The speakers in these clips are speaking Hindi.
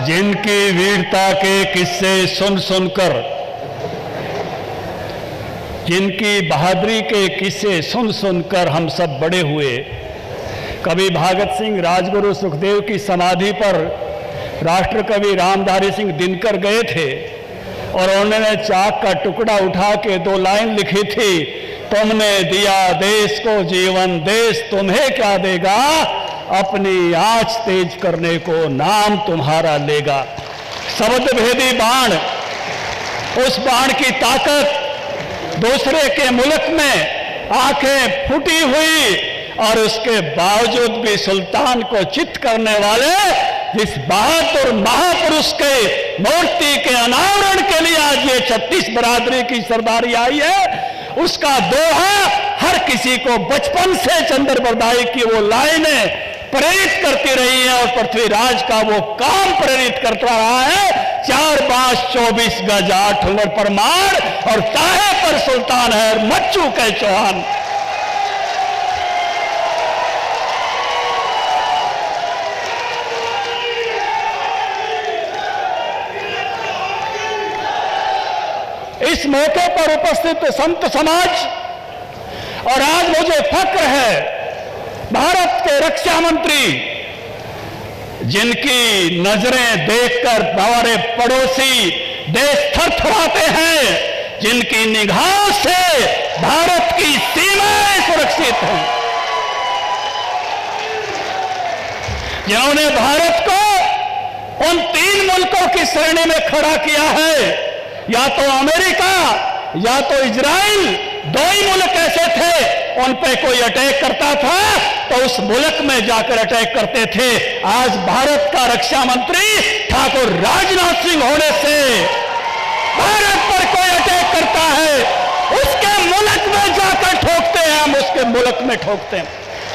जिनकी वीरता के किस्से सुन सुनकर, जिनकी बहादुरी के किस्से सुन सुनकर हम सब बड़े हुए। कवि भगत सिंह राजगुरु सुखदेव की समाधि पर राष्ट्रकवि रामधारी सिंह दिनकर गए थे और उन्होंने चाक का टुकड़ा उठा के 2 लाइन लिखी थी, तुमने दिया देश को जीवन, देश तुम्हें क्या देगा, अपनी आँच तेज करने को नाम तुम्हारा लेगा। शब्द भेदी बाण, उस बाण की ताकत, दूसरे के मुल्क में आंखें फूटी हुई और उसके बावजूद भी सुल्तान को चित करने वाले जिस बहादुर महापुरुष के मूर्ति के अनावरण के लिए आज ये 36 बरादरी की सरदारी आई है, उसका दोहा हर किसी को बचपन से चंद्र बरदाई की वो लाइनें प्रेरित करती रही है और पृथ्वीराज का वो काम प्रेरित करता रहा है। 4 बांस 24 गज 8 उंगल परमार और ताहे पर सुल्तान है और मच्चू के चौहान। इस मौके पर उपस्थित संत समाज और आज मुझे फक्र है भारत के रक्षा मंत्री, जिनकी नजरें देखकर हमारे पड़ोसी देश थरथराते हैं, जिनकी निगाहों से भारत की सीमाएं सुरक्षित हैं, जिन्होंने भारत को उन 3 मुल्कों की श्रेणी में खड़ा किया है, या तो अमेरिका या तो इजराइल, 2 ही मुल्क ऐसे थे उन पे कोई अटैक करता था तो उस मुल्क में जाकर अटैक करते थे। आज भारत का रक्षा मंत्री ठाकुर राजनाथ सिंह होने से भारत पर कोई अटैक करता है, उसके मुल्क में जाकर ठोकते हैं, हम उसके मुल्क में ठोकते हैं।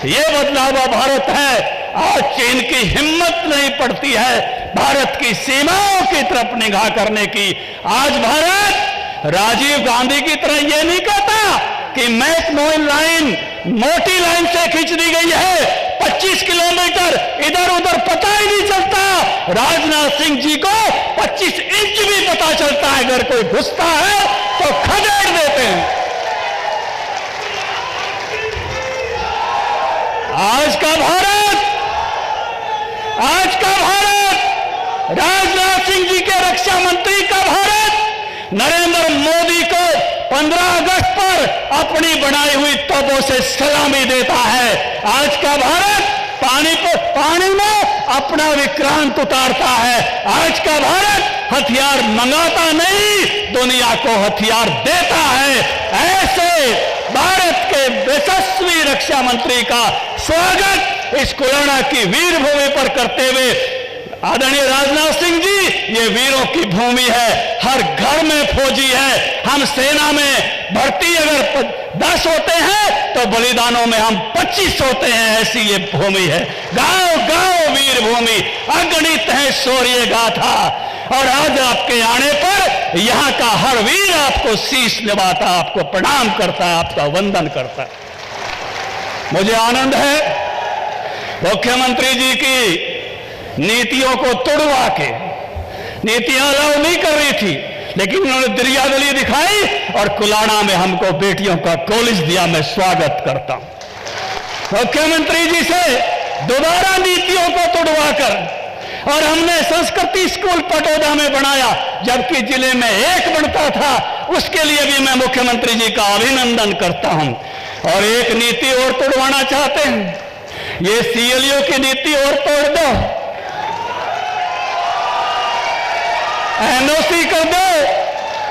ये बदला हुआ भारत है। आज चीन की हिम्मत नहीं पड़ती है भारत की सीमाओं की तरफ निगाह करने की। आज भारत राजीव गांधी की तरह ये नहीं कहता कि मैकमोहन लाइन मोटी लाइन से खींच दी गई है, 25 किलोमीटर इधर उधर पता ही नहीं चलता। राजनाथ सिंह जी को 25 इंच भी पता चलता है, अगर कोई घुसता है तो खदेड़ देते हैं। आज का भारत राजनाथ सिंह जी के रक्षा मंत्री का भारत नरेंद्र मोदी को 15 अगस्त पर अपनी बनाई हुई तोपों से सलामी देता है। आज का भारत पानी में अपना विक्रांत उतारता है। आज का भारत हथियार मंगाता नहीं, दुनिया को हथियार देता है। ऐसे भारत के यशस्वी रक्षा मंत्री का स्वागत इस कुलाणा की वीर भूमि पर करते हुए आदरणीय राजनाथ सिंह जी, ये वीरों की भूमि है, हर घर में फौजी है। हम सेना में भर्ती अगर 10 होते हैं तो बलिदानों में हम 25 होते हैं, ऐसी ये भूमि है। गांव गांव वीर भूमि, अगणित है शौर्य गाथा। और आज आपके आने पर यहां का हर वीर आपको शीश निभाता, आपको प्रणाम करता है, आपका वंदन करता है। मुझे आनंद है मुख्यमंत्री जी की नीतियों को तोड़वा के, नीतियां अलाउ नहीं कर रही थी लेकिन उन्होंने दरियादली दिखाई और कुलाणा में हमको बेटियों का कॉलेज दिया। मैं स्वागत करता हूं मुख्यमंत्री जी से दोबारा नीतियों को तोड़वाकर। और हमने संस्कृति स्कूल पटोदा में बनाया, जबकि जिले में 1 बनता था। उसके लिए भी मैं मुख्यमंत्री जी का अभिनंदन करता हूं। और एक नीति और तोड़वाना चाहते हैं, ये सीएलयू की नीति और तोड़ दो, एनओसी कर दो,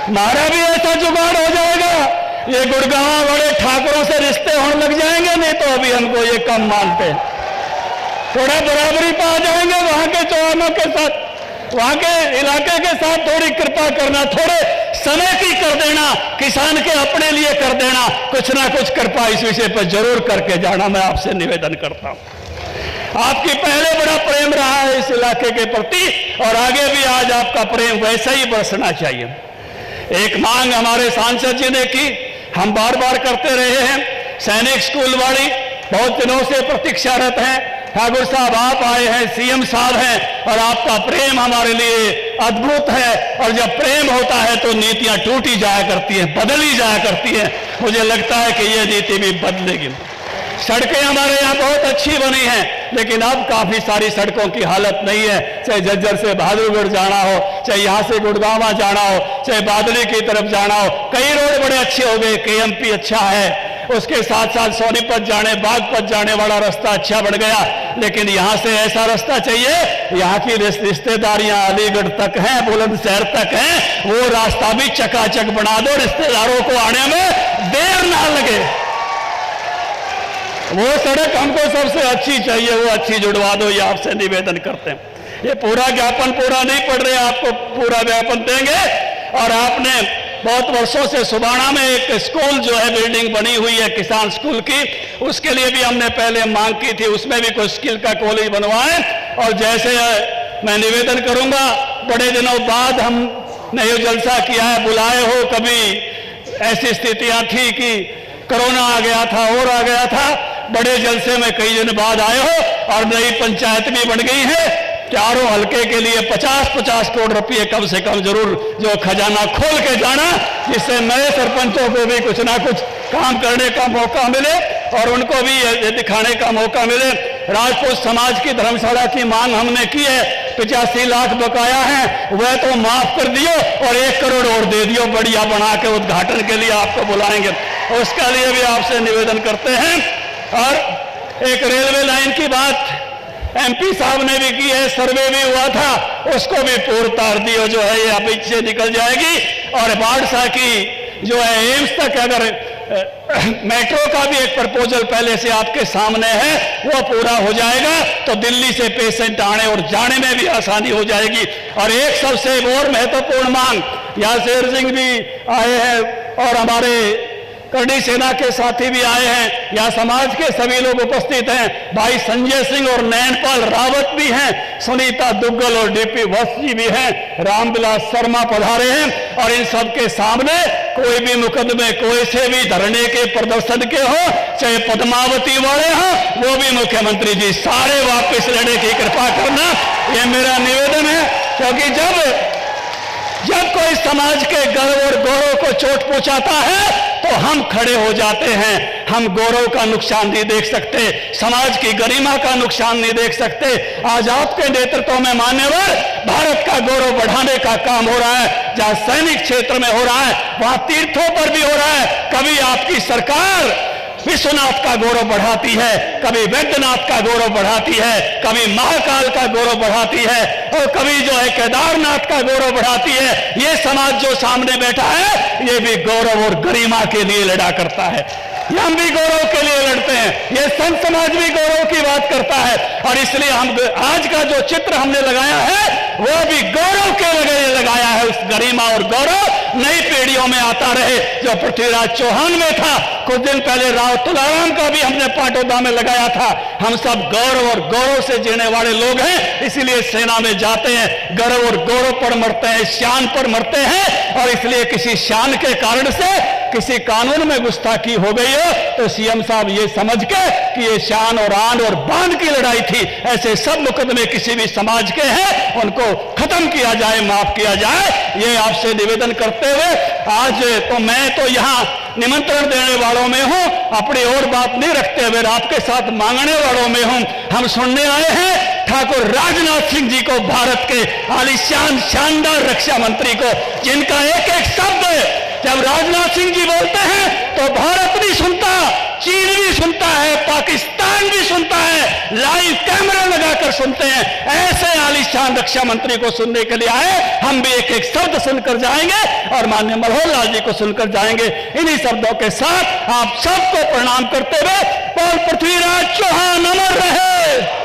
हमारा भी ऐसा जुगाड़ हो जाएगा। ये गुड़गांव बड़े ठाकुरों से रिश्ते होने लग जाएंगे, नहीं तो अभी हमको ये कम मानते हैं। थोड़ा बराबरी पा जाएंगे वहां के चौहानों के साथ, वहां के इलाके के साथ थोड़ी कृपा करना, थोड़े समय की कर देना, किसान के अपने लिए कर देना, कुछ ना कुछ कृपा इस विषय पर जरूर करके जाना, मैं आपसे निवेदन करता हूं। आपकी पहले बड़ा प्रेम रहा है इस इलाके के प्रति और आगे भी आज आपका प्रेम वैसा ही बरसना चाहिए। एक मांग हमारे सांसद जी ने की, हम बार बार करते रहे हैं। सैनिक स्कूल वाली बहुत दिनों से प्रतीक्षारत हैं, ठाकुर साहब आप आए हैं, सीएम साहब हैं, और आपका प्रेम हमारे लिए अद्भुत है। और जब प्रेम होता है तो नीतियां टूटी जाया करती हैं, बदली जाया करती हैं। मुझे लगता है कि ये नीति भी बदलेगी। सड़कें हमारे यहाँ बहुत अच्छी बनी हैं, लेकिन अब काफी सारी सड़कों की हालत नहीं है। चाहे झज्जर से बहादुरगढ़ जाना हो, चाहे यहाँ से गुड़गांव जाना हो, चाहे बादली की तरफ जाना हो, कई रोड बड़े अच्छे हो गए। केएमपी अच्छा है, उसके साथ साथ सोनीपत जाने, बागपत जाने वाला रास्ता अच्छा बन गया। लेकिन यहाँ से ऐसा रास्ता चाहिए, यहाँ की रिश्तेदारियां अलीगढ़ तक हैं, बुलंदशहर तक हैं, वो रास्ता भी चकाचक बना दो, रिश्तेदारों को आने में देर ना लगे। वो सड़क हमको सबसे अच्छी चाहिए, वो अच्छी जुड़वा दो, ये आपसे निवेदन करते हैं। ये पूरा ज्ञापन पूरा नहीं पढ़ रहे, आपको पूरा ज्ञापन देंगे। और आपने बहुत वर्षों से सुबाना में एक स्कूल जो है बिल्डिंग बनी हुई है किसान स्कूल की, उसके लिए भी हमने पहले मांग की थी, उसमें भी कोई स्किल का कॉलेज बनवाएं। और जैसे मैं निवेदन करूंगा, बड़े दिनों बाद हमने ये जलसा किया है, बुलाए हो, कभी ऐसी स्थितियां थी कि कोरोना आ गया था और आ गया था, बड़े जलसे में कई दिन बाद आए हो, और नई पंचायत भी बन गई है। चारों हल्के के लिए 50-50 करोड़ रुपए कम से कम जरूर जो खजाना खोल के जाना, जिससे नए सरपंचों को भी कुछ ना कुछ काम करने का मौका मिले और उनको भी ये दिखाने का मौका मिले। राजपूत समाज की धर्मशाला की मांग हमने की है, 85 लाख बकाया है, वह तो माफ कर दियो और 1 करोड़ और दे दियो, बढ़िया बना के उद्घाटन के लिए आपको बुलाएंगे। उसके लिए भी आपसे निवेदन करते हैं। और एक रेलवे लाइन की बात एमपी साहब ने भी की है, सर्वे भी हुआ था, उसको भी पूर्ण तार दियो, जो है ये अभी से निकल जाएगी। और बाढ़सा की जो है एम्स तक अगर मेट्रो का भी एक प्रपोजल पहले से आपके सामने है, वो पूरा हो जाएगा तो दिल्ली से पेशेंट आने और जाने में भी आसानी हो जाएगी। और एक सबसे और महत्वपूर्ण मांग, यासेर सिंह भी आए हैं और हमारे करणी सेना के साथी भी आए हैं, यहाँ समाज के सभी लोग उपस्थित हैं, भाई संजय सिंह और नैनपाल रावत भी हैं, सुनीता दुग्गल और डीपी वत्स जी भी हैं, रामविलास शर्मा पधारे हैं। और इन सब के सामने कोई भी मुकदमे, कोई से भी धरने के प्रदर्शन के हो, चाहे पद्मावती वाले हों, वो भी मुख्यमंत्री जी सारे वापस लेने की कृपा करना, ये मेरा निवेदन है। क्योंकि जब कोई समाज के गर्व और गौरव को चोट पहुंचाता है तो हम खड़े हो जाते हैं। हम गौरव का नुकसान नहीं देख सकते, समाज की गरिमा का नुकसान नहीं देख सकते। आज आपके नेतृत्व में मान्यवर भारत का गौरव बढ़ाने का काम हो रहा है। जहां सैनिक क्षेत्र में हो रहा है, वहां तीर्थों पर भी हो रहा है। कभी आपकी सरकार विश्वनाथ का गौरव बढ़ाती है, कभी वैद्यनाथ का गौरव बढ़ाती है, कभी महाकाल का गौरव बढ़ाती है, और कभी जो है केदारनाथ का गौरव बढ़ाती है। ये समाज जो सामने बैठा है, ये भी गौरव और गरिमा के लिए लड़ा करता है। हम भी गौरव के लिए लड़ते हैं, ये संत समाज भी गौरव की बात करता है। और इसलिए हम आज का जो चित्र हमने लगाया है, वो भी गौरव के लिए लगाया है। उस गरिमा और गौरव नई पीढ़ियों में आता रहे, जो पृथ्वीराज चौहान में था। कुछ दिन पहले राव तुलाराम का भी हमने पाटौदा में लगाया था। हम सब गौरव और गौरव से जीने वाले लोग हैं, इसीलिए सेना में जाते हैं, गर्व और गौरव पर मरते हैं, शान पर मरते हैं। और इसलिए किसी शान के कारण से किसी कानून में गुस्ताखी हो गई हो तो सीएम साहब ये समझ के कि ये शान और आन और बांध की लड़ाई थी, ऐसे सब मुकदमे किसी भी समाज के हैं, उनको खत्म किया जाए, माफ किया जाए। ये आपसे निवेदन करते हुए आज तो मैं तो यहाँ निमंत्रण देने वालों में हूं, अपनी और बात नहीं रखते हुए आपके साथ मांगने वालों में हूं। हम सुनने आए हैं ठाकुर राजनाथ सिंह जी को, भारत के आलीशान शानदार रक्षा मंत्री को, जिनका एक एक शब्द जब राजनाथ सिंह जी बोलते हैं तो भारत भी सुनता, चीन भी सुनता है, पाकिस्तान भी सुनता है, लाइव कैमरा लगाकर सुनते हैं। ऐसे आलीशान रक्षा मंत्री को सुनने के लिए आए, हम भी एक एक शब्द सुनकर जाएंगे और माननीय मनोहर लाल जी को सुनकर जाएंगे। इन्हीं शब्दों के साथ आप सबको प्रणाम करते हुए, बोल पृथ्वीराज चौहान अमर रहे।